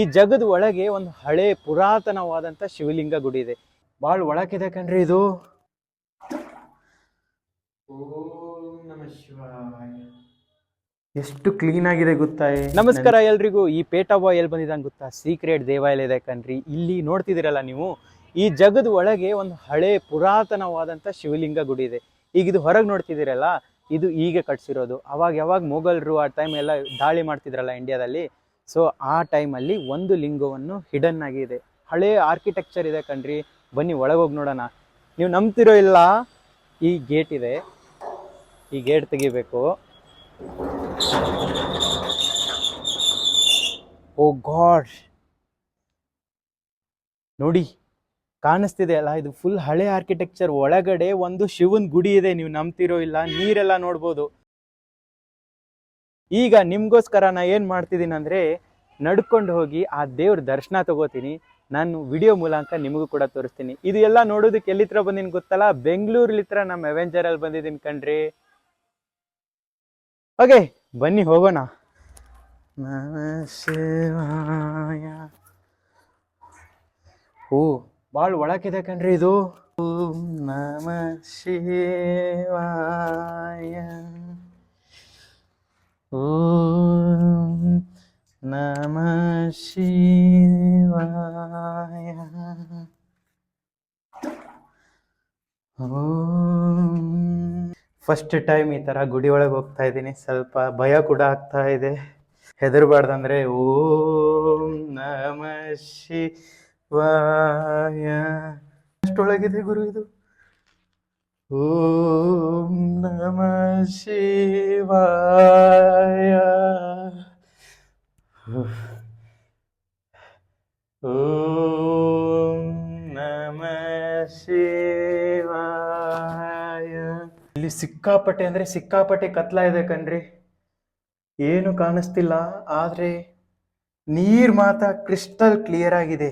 ಈ ಜಗದ ಒಳಗೆ ಒಂದು ಹಳೆ ಪುರಾತನವಾದಂತ ಶಿವಲಿಂಗ ಗುಡಿ ಇದೆ. ಬಾಳ ಒಳಕಿದೆ ಕಣ್ರಿ ಇದು. ಓಂ ನಮಃ ಶಿವಾಯ. ಎಷ್ಟು ಕ್ಲೀನ್ ಆಗಿದೆ ಗೊತ್ತಾ. ನಮಸ್ಕಾರ ಎಲ್ರಿಗೂ. ಈ ಪೇಟಾ ಬಾಯ್ ಎಲ್ಲಿ ಬಂದಿದ್ದಾನೆ ಗೊತ್ತಾ? ಸೀಕ್ರೆಟ್ ದೇವಾಲಯ ಇದೆ ಕಣ್ರಿ. ಇಲ್ಲಿ ನೋಡ್ತಿದ್ದೀರಲ್ಲ ನೀವು, ಈ ಜಗದ ಒಳಗೆ ಒಂದು ಹಳೆ ಪುರಾತನವಾದಂತ ಶಿವಲಿಂಗ ಗುಡಿ ಇದೆ. ಈಗ ಇದು ಹೊರಗೆ ನೋಡ್ತಿದ್ದೀರಲ್ಲ, ಇದು ಈಗ ಕಟ್ಸಿರೋದು. ಅವಾಗ ಯಾವಾಗ ಮೊಘಲರು ಆ ಟೈಮ್ ಎಲ್ಲ ದಾಳಿ ಮಾಡ್ತಿದ್ರಲ್ಲ ಇಂಡಿಯಾದಲ್ಲಿ, ಸೊ ಆ ಟೈಮಲ್ಲಿ ಒಂದು ಲಿಂಗವನ್ನು ಹಿಡನ್ ಆಗಿದೆ. ಹಳೆ ಆರ್ಕಿಟೆಕ್ಚರ್ ಇದೆ ಕಣ್ರಿ. ಬನ್ನಿ ಒಳಗೋಗಿ ನೋಡೋಣ. ನೀವು ನಂಬ್ತಿರೋ ಇಲ್ಲ, ಈ ಗೇಟ್ ಇದೆ, ಈ ಗೇಟ್ ತೆಗಿಬೇಕು. ಓ ಗಾಡ್, ನೋಡಿ ಕಾಣಿಸ್ತಿದೆ ಅಲ್ಲ, ಇದು ಫುಲ್ ಹಳೆ ಆರ್ಕಿಟೆಕ್ಚರ್. ಒಳಗಡೆ ಒಂದು ಶಿವನ್ ಗುಡಿ ಇದೆ. ನೀವು ನಂಬ್ತಿರೋ ಇಲ್ಲ, ನೀರೆಲ್ಲ ನೋಡ್ಬೋದು. ಈಗ ನಿಮ್ಗೋಸ್ಕರ ನಾ ಏನ್ ಮಾಡ್ತಿದ್ದೀನಿ ಅಂದ್ರೆ, ನಡ್ಕೊಂಡು ಹೋಗಿ ಆ ದೇವ್ರ ದರ್ಶನ ತಗೋತೀನಿ. ನಾನು ವಿಡಿಯೋ ಮೂಲಕ ನಿಮಗೂ ಕೂಡ ತೋರಿಸ್ತೀನಿ. ಇದು ಎಲ್ಲ ನೋಡೋದಕ್ಕೆ ಎಲ್ಲಿತ್ರ ಬಂದಿನಿ ಗೊತ್ತಲ್ಲ? ಬೆಂಗಳೂರ್ಲಿತ್ರ ನಮ್ಮ ಅವೆಂಜರ್ ಅಲ್ಲಿ ಬಂದಿದ್ದೀನಿ ಕಣ್ರಿ. ಓಕೆ ಬನ್ನಿ ಹೋಗೋಣ. ನಮಃ ಶಿವಾಯ. ಓ ಭಾಳ ಒಳಕಿದೆ ಕಣ್ರಿ ಇದು. ಓಂ ನಮಃ ಶಿವಾಯ. ಓಂ ನಮಃ ಶಿವಾಯ. ಓಂ. ಫಸ್ಟ್ ಟೈಮ್ ಈ ಥರ ಗುಡಿ ಒಳಗೆ ಹೋಗ್ತಾ ಇದ್ದೀನಿ. ಸ್ವಲ್ಪ ಭಯ ಕೂಡ ಆಗ್ತಾ ಇದೆ. ಹೆದರ್ಬಾರ್ದಂದ್ರೆ ಓಂ ನಮಃ ಶಿವಾಯ. ಅಷ್ಟೊಳಗಿದೆ ಗುರು ಇದು. ಓಂ ನಮಃ ಶಿವಾಯ. ಓಂ ನಮಃ ಶಿವಾಯ. ಇಲ್ಲಿ ಸಿಕ್ಕಾಪಟ್ಟೆ ಅಂದ್ರೆ ಸಿಕ್ಕಾಪಟ್ಟೆ ಕತ್ಲ ಇದೆ ಕಣ್ರಿ. ಏನು ಕಾಣಿಸ್ತಿಲ್ಲ, ಆದ್ರೆ ನೀರ್ ಮಾತ್ರ ಕ್ರಿಸ್ಟಲ್ ಕ್ಲಿಯರ್ ಆಗಿದೆ.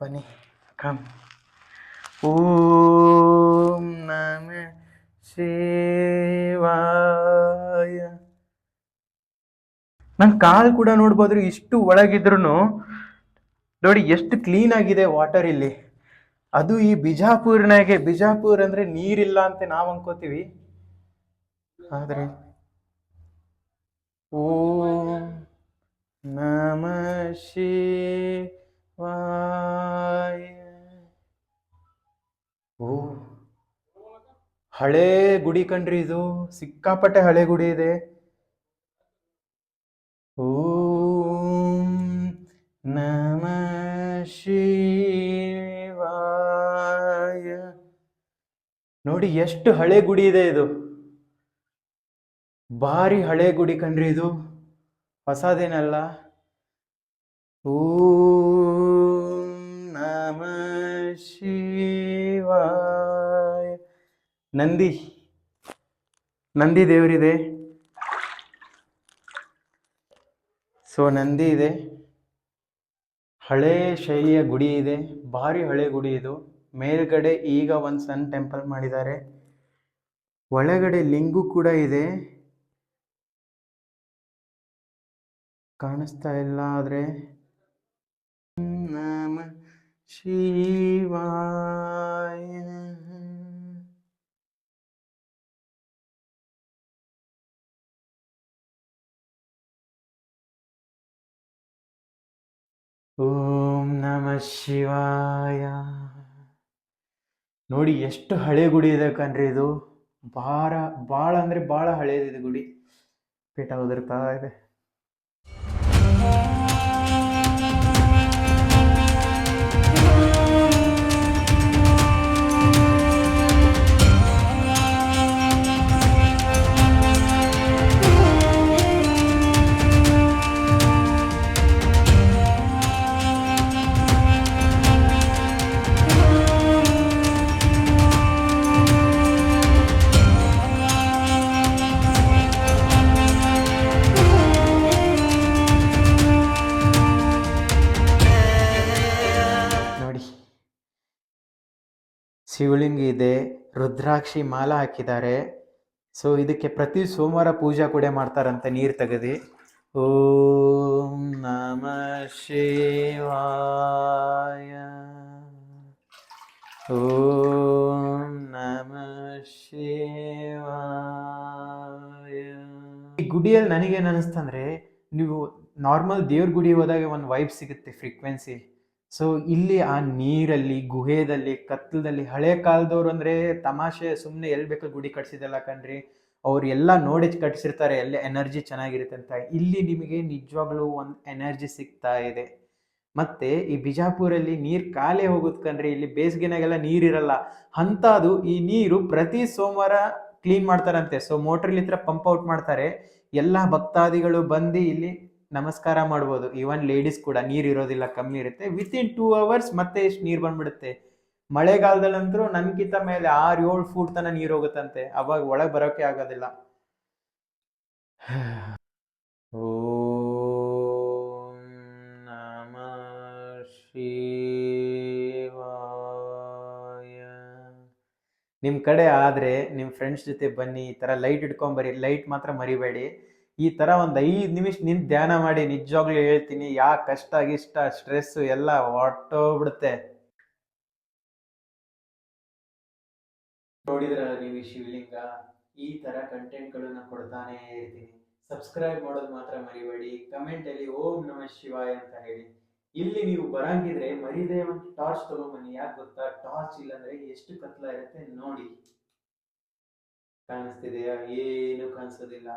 ಬನ್ನಿ ಕಮ್. ಓಂ ನಮಃ ಶಿವಾಯ. ನನ್ ಕಾಲ್ ಕೂಡ ನೋಡ್ಬೋದ್ರಿ, ಇಷ್ಟು ಒಳಗಿದ್ರು ನೋಡಿ ಎಷ್ಟು ಕ್ಲೀನ್ ಆಗಿದೆ ವಾಟರ್ ಇಲ್ಲಿ. ಅದು ಈ ಬಿಜಾಪುರ್ನಾಗೆ. ಬಿಜಾಪುರ್ ಅಂದ್ರೆ ನೀರಿಲ್ಲ ಅಂತ ನಾವ್ ಅನ್ಕೋತೀವಿ, ಆದ್ರೆ ಓಂ ನಮಃ ಶಿವಾಯ. ಓ ಹಳೆ ಗುಡಿ ಕಣ್ರಿ ಇದು. ಸಿಕ್ಕಾಪಟ್ಟೆ ಹಳೆ ಗುಡಿ ಇದೆ. ಓಂ ನಮಃ ಶಿವಾಯ. ನೋಡಿ ಎಷ್ಟು ಹಳೆ ಗುಡಿ ಇದೆ ಇದು. ಭಾರಿ ಹಳೆ ಗುಡಿ ಕಣ್ರಿ ಇದು, ಹೊಸದೇನಲ್ಲ. ಓಂ ನಮಃ ಶಿವಾಯ. ನಂದಿ ದೇವರಿದೆ. ಸೊ ನಂದಿ ಇದೆ. ಹಳೆ ಶೈಲಿಯ ಗುಡಿ ಇದೆ, ಭಾರಿ ಹಳೆ ಗುಡಿ ಇದು. ಮೇಲ್ಗಡೆ ಈಗ ಒಂದು ಸಣ್ಣ ಟೆಂಪಲ್ ಮಾಡಿದ್ದಾರೆ. ಒಳಗಡೆ ಲಿಂಗು ಕೂಡ ಇದೆ, ಕಾಣಿಸ್ತಾ ಇಲ್ಲ ಆದ್ರೆ. ನಮಃ ಶಿವಾಯ. ಓಂ ನಮಃ ಶಿವಾಯ. ನೋಡಿ ಎಷ್ಟು ಹಳೆ ಗುಡಿ ಇದೆ ಕಣ್ರಿ ಇದು. ಭಾಳ ಅಂದ್ರೆ ಭಾಳ ಹಳೇದಿದೆ ಗುಡಿ. ಪೇಟ ಉದುರ್ತಾ ಇದೆ. ಶಿವಲಿಂಗ ಇದೆ, ರುದ್ರಾಕ್ಷಿ ಮಾಲ ಹಾಕಿದ್ದಾರೆ. ಸೊ ಇದಕ್ಕೆ ಪ್ರತಿ ಸೋಮವಾರ ಪೂಜಾ ಕೂಡ ಮಾಡ್ತಾರಂತೆ, ನೀರು ತೆಗೆದು. ಓಂ ನಮಃ ಶಿವಾಯ. ಓಂ ನಮಃ ಶಿವಾಯ. ಈ ಗುಡಿಯಲ್ಲಿ ನನಗೇನು ಅನಿಸ್ತಂದ್ರೆ, ನೀವು ನಾರ್ಮಲ್ ದೇವ್ರ ಗುಡಿ ಹೋದಾಗ ಒಂದು ವೈಬ್ ಸಿಗುತ್ತೆ, ಫ್ರೀಕ್ವೆನ್ಸಿ. ಸೊ ಇಲ್ಲಿ ಆ ನೀರಲ್ಲಿ, ಗುಹೆದಲ್ಲಿ, ಕತ್ತಲದಲ್ಲಿ, ಹಳೆ ಕಾಲದವ್ರು ಅಂದ್ರೆ ತಮಾಷೆ ಸುಮ್ಮನೆ ಎಲ್ಲಿ ಬೇಕಾದ್ರೆ ಗುಡಿ ಕಟ್ಸಿದಲ್ಲ ಕಣ್ರಿ. ಅವ್ರು ಎಲ್ಲ ನೋಡಿ ಕಟ್ಸಿರ್ತಾರೆ, ಎಲ್ಲ ಎನರ್ಜಿ ಚೆನ್ನಾಗಿರುತ್ತೆ ಅಂತ. ಇಲ್ಲಿ ನಿಮಗೆ ನಿಜವಾಗ್ಲೂ ಒಂದು ಎನರ್ಜಿ ಸಿಗ್ತಾ ಇದೆ. ಮತ್ತೆ ಈ ಬಿಜಾಪುರಲ್ಲಿ ನೀರು ಖಾಲಿ ಹೋಗುತ್ತೆ ಕಣ್ರಿ. ಇಲ್ಲಿ ಬೇಸಿಗೆನಾಗೆಲ್ಲ ನೀರಿರಲ್ಲ ಅಂತ. ಅದು ಈ ನೀರು ಪ್ರತಿ ಸೋಮವಾರ ಕ್ಲೀನ್ ಮಾಡ್ತಾರಂತೆ. ಸೊ ಮೋಟ್ರಲ್ಲಿ ಪಂಪ್ ಔಟ್ ಮಾಡ್ತಾರೆ. ಎಲ್ಲ ಭಕ್ತಾದಿಗಳು ಬಂದು ಇಲ್ಲಿ ನಮಸ್ಕಾರ ಮಾಡ್ಬೋದು. ಈವನ್ ಲೇಡೀಸ್ ಕೂಡ. ನೀರು ಇರೋದಿಲ್ಲ, ಕಮ್ಮಿ ಇರುತ್ತೆ. ವಿತಿನ್ 2 hours ಮತ್ತೆ ಇಷ್ಟು ನೀರು ಬಂದ್ಬಿಡುತ್ತೆ. ಮಳೆಗಾಲದಲ್ಲಂತರೂ ನನ್ಕಿಂತ ಮೇಲೆ 6-7 ಫೂಟ್ ತನಕ ನೀರು ಹೋಗುತ್ತಂತೆ. ಅವಾಗ ಒಳಗೆ ಬರೋಕೆ ಆಗೋದಿಲ್ಲ. ಓಂ ನಮಃ ಶಿವಾಯ. ನಿಮ್ಮ ಕಡೆ ಆದರೆ ನಿಮ್ಮ ಫ್ರೆಂಡ್ಸ್ ಜೊತೆ ಬನ್ನಿ, ಈ ಥರ ಲೈಟ್ ಇಟ್ಕೊಂಬರಿ. ಲೈಟ್ ಮಾತ್ರ ಮರಿಬೇಡಿ. ಈ ಥರ ಒಂದು 5 ನಿಮಿಷ ನಿಂತು ಧ್ಯಾನ ಮಾಡಿ. ನಿಜವಾಗ್ಲೂ ಹೇಳ್ತೀನಿ, ಯಾ ಕಷ್ಟ ಗಿಷ್ಟ ಸ್ಟ್ರೆಸ್ಸು ಎಲ್ಲ ಹೊಟ್ಟೋಗ್ಬಿಡುತ್ತೆ. ನೋಡಿದ್ರಲ್ಲ ನೀವು ಶಿವಲಿಂಗ. ಈ ಥರ ಕಂಟೆಂಟ್ಗಳನ್ನ ಕೊಡ್ತಾನೆ ಇರ್ತೀನಿ. ಸಬ್ಸ್ಕ್ರೈಬ್ ಮಾಡೋದು ಮಾತ್ರ ಮರಿಬೇಡಿ. ಕಮೆಂಟಲ್ಲಿ ಓಂ ನಮಃ ಶಿವಾಯ ಅಂತ ಹೇಳಿ. ಇಲ್ಲಿ ನೀವು ಬರಂಗಿದ್ರೆ ಮರಿದೇ ಒಂದು ಟಾರ್ಚ್ ತಗೊಂಬನ್ನಿ. ಯಾಕೆ ಗೊತ್ತಾ? ಟಾರ್ಚ್ ಇಲ್ಲಾಂದ್ರೆ ಎಷ್ಟು ಕತ್ಲ ಇರುತ್ತೆ ನೋಡಿ. ಕಾಣಿಸ್ತಿದೆಯಾ? ಏನು ಕಾಣಿಸೋದಿಲ್ಲ.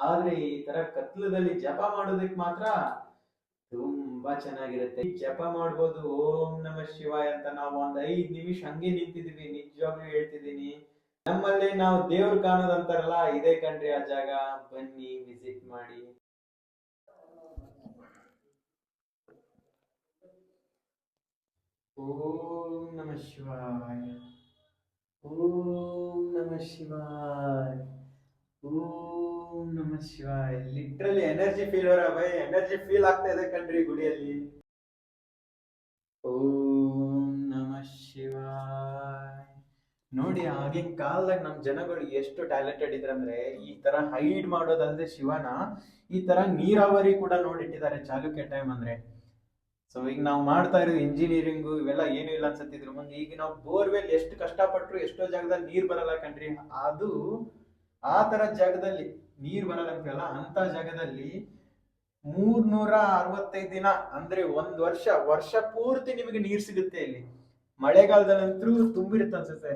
ಆದ್ರೆ ಈ ತರ ಕತ್ಲದಲ್ಲಿ ಜಪ ಮಾಡೋದಕ್ಕೆ ಮಾತ್ರ ತುಂಬಾ ಚೆನ್ನಾಗಿರುತ್ತೆ. ಜಪ ಮಾಡ್ಬೋದು ಓಂ ನಮಃ ಶಿವಾಯ ಅಂತ. ನಾವು ಒಂದ್ 5 ನಿಮಿಷ ಹಂಗೆ ನಿಂತಿದೀವಿ. ನಿಜವಾಗ್ಲೂ ಹೇಳ್ತಿದ್ದೀನಿ. ನಮ್ಮಲ್ಲಿ ನಾವು ದೇವ್ರು ಕಾಣೋದಂತಾರಲ್ಲ, ಇದೇ ಕಣ್ರಿ ಆ ಜಾಗ. ಬನ್ನಿ, ವಿಸಿಟ್ ಮಾಡಿ. ಓಂ ನಮಃ ಶಿವಾಯ. ಓಂ ನಮಃ ಶಿವಾಯ. ಓಂ ನಮಃ ಶಿವಾಯ. Literally energy feel energy feel ಆಗ್ತಾ ಇದೆ ಕಣ್ರಿ ಗುಡಿಯಲ್ಲಿ. ಓಂ ನಮಃ ಶಿವಾಯ. ನೋಡಿ, ಆಗಿನ ಕಾಲದಾಗ ನಮ್ ಜನಗಳು ಎಷ್ಟು ಟ್ಯಾಲೆಂಟೆಡ್ ಇದ್ರಂದ್ರೆ, ಈ ತರ ಹೈಡ್ ಮಾಡೋದಲ್ದೆ ಶಿವನ ಈ ತರ ನೀರಾವರಿ ಕೂಡ ನೋಡಿಟ್ಟಿದ್ದಾರೆ ಚಾಲುಕ್ಯ ಟೈಮ್ ಅಂದ್ರೆ. ಸೊ ಈಗ ನಾವು ಮಾಡ್ತಾ ಇರೋದು ಇಂಜಿನಿಯರಿಂಗು ಇವೆಲ್ಲ ಏನು ಇಲ್ಲ ಅನ್ಸತ್ತಿದ್ರು ಮುಂದೆ. ಈಗ ನಾವು ಬೋರ್ವೆಲ್ ಎಷ್ಟು ಕಷ್ಟಪಟ್ರು ಎಷ್ಟೋ ಜಾಗದಲ್ಲಿ ನೀರ್ ಬರಲ್ಲ ಕಣ್ರಿ. ಅದು ಆ ತರ ಜಾಗದಲ್ಲಿ ನೀರ್ ಬರಲ್ಲ ಅಂತಲ್ಲ, ಅಂತ ಜಾಗದಲ್ಲಿ 365 ದಿನ ಅಂದ್ರೆ 1 ವರ್ಷ ಪೂರ್ತಿ ನಿಮಗೆ ನೀರ್ ಸಿಗುತ್ತೆ ಇಲ್ಲಿ. ಮಳೆಗಾಲದಲ್ಲಂತೂ ತುಂಬಿರುತ್ತೆ ಅನ್ಸುತ್ತೆ.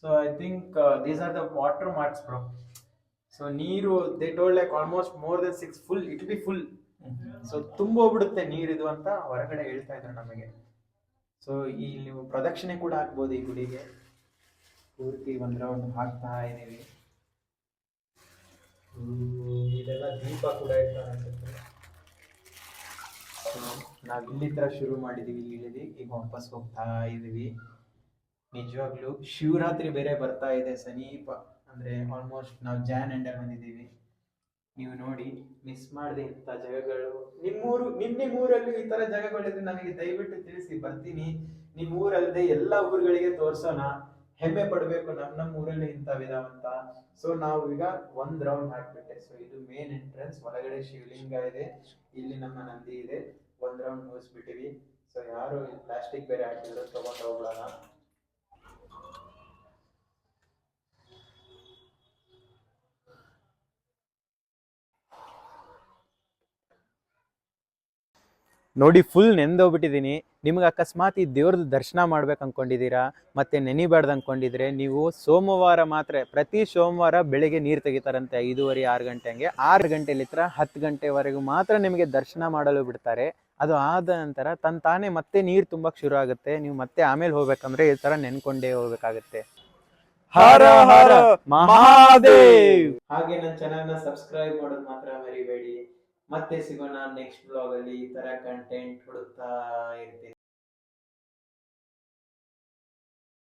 So I think these are the water marks bro. So ನೀರು they told like almost more than 6 full it be full. So ತುಂಬೋಗ್ಬಿಡುತ್ತೆ ನೀರಿದು ಅಂತ ಹೊರಗಡೆ ಹೇಳ್ತಾ ಇದ್ರು ನಮಗೆ. ಸೊ ಇಲ್ಲಿ ನೀವು ಪ್ರದಕ್ಷಿಣೆ ಕೂಡ ಹಾಕ್ಬೋದು ಈ ಗುಡಿಗೆ. ಪೂರ್ತಿ 1 ರೌಂಡ್ ಹಾಕ್ತಾ ಇದೀವಿ. ಇದೆಲ್ಲ ದೀಪ ಕೂಡ ಇರ್ತಾರೆ ಅನ್ಸುತ್ತೆ. ನಾವ್ ಇಲ್ಲಿ ತರ ಶುರು ಮಾಡಿದೀವಿ, ಇಳಿದಿ ಈಗ ವಾಪಸ್ ಹೋಗ್ತಾ ಇದೀವಿ. ನಿಜವಾಗ್ಲೂ ಶಿವರಾತ್ರಿ ಬೇರೆ ಬರ್ತಾ ಇದೆ ಸಮೀಪ. ಅಂದ್ರೆ ಆಲ್ಮೋಸ್ಟ್ ನಾವು ಜಾನ್ ಎಂಡ್ ಅಲ್ಲಿ ಬಂದಿದ್ದೀವಿ. ನೀವು ನೋಡಿ, ಮಿಸ್ ಮಾಡದೆ ಇಂಥ ಜಾಗಗಳು ನಿಮ್ಮೂರಲ್ಲೂ ಈ ತರ ಜಾಗಗಳಿದ್ರೆ ನನಗೆ ದಯವಿಟ್ಟು ತಿಳಿಸಿ, ಬರ್ತೀನಿ. ನಿಮ್ಮ ಊರಲ್ಲದೆ ಎಲ್ಲ ಊರುಗಳಿಗೆ ತೋರ್ಸೋಣ. ಹೆಮ್ಮೆ ಪಡ್ಬೇಕು ನಮ್ಮ ಊರಲ್ಲಿ ಇಂಥವಿದಾವಂತ. ಸೊ ನಾವು ಈಗ 1 ರೌಂಡ್ ಹಾಕ್ಬಿಟ್ಟೆ. ಸೊ ಇದು ಮೇನ್ ಎಂಟ್ರೆನ್ಸ್. ಒಳಗಡೆ ಶಿವಲಿಂಗ ಇದೆ, ಇಲ್ಲಿ ನಮ್ಮ ನಂದಿ ಇದೆ. 1 ರೌಂಡ್ ಮುಗಿಸ್ಬಿಟ್ಟಿವಿ. ಸೊ ಯಾರು ಪ್ಲಾಸ್ಟಿಕ್ ಬೇರೆ ಹಾಕಿದ್ರು, ತಗೊಂಡು ಹೋಗ್ಬಿಡೋಣ. ನೋಡಿ, ಫುಲ್ ನೆಂದೋಗ್ಬಿಟ್ಟಿದ್ದೀನಿ. ನಿಮ್ಗೆ ಅಕಸ್ಮಾತ್ ಈ ದೇವ್ರದ್ದು ದರ್ಶನ ಮಾಡ್ಬೇಕು ಅಂದ್ಕೊಂಡಿದ್ದೀರಾ ಮತ್ತು ನೆನಿಬಾರ್ದು ಅಂದ್ಕೊಂಡಿದ್ರೆ, ನೀವು ಸೋಮವಾರ ಮಾತ್ರ, ಪ್ರತಿ ಸೋಮವಾರ ಬೆಳಗ್ಗೆ ನೀರು ತೆಗಿತಾರಂತೆ 5:30 6 ಗಂಟೆ ಹಂಗೆ. 6 ಗಂಟೆಲಿತ್ರ 10 ಗಂಟೆವರೆಗೂ ಮಾತ್ರ ನಿಮಗೆ ದರ್ಶನ ಮಾಡಲು ಬಿಡ್ತಾರೆ. ಅದು ಆದ ನಂತರ ತಾನೇ ಮತ್ತೆ ನೀರು ತುಂಬಕ್ಕೆ ಶುರು ಆಗುತ್ತೆ. ನೀವು ಮತ್ತೆ ಆಮೇಲೆ ಹೋಗ್ಬೇಕಂದ್ರೆ ಈ ಥರ ನೆನ್ಕೊಂಡೇ ಹೋಗ್ಬೇಕಾಗತ್ತೆ. ಹರ ಹರ ಮಹಾದೇವ್. ಹಾಗೆ ನನ್ನ ಚಾನಲ್ನ ಸಬ್ಸ್ಕ್ರೈಬ್ ಮಾಡೋದು ಮಾತ್ರ ಮರಿಬೇಡಿ. ಮತ್ತೆ ಸಿಗೋಣ ನೆಕ್ಸ್ಟ್ ಬ್ಲಾಗ್ ಅಲ್ಲಿ. ಈ ತರ ಕಂಟೆಂಟ್ ಹುಡುಕ್ತಾ ಇರ್ತೀನಿ.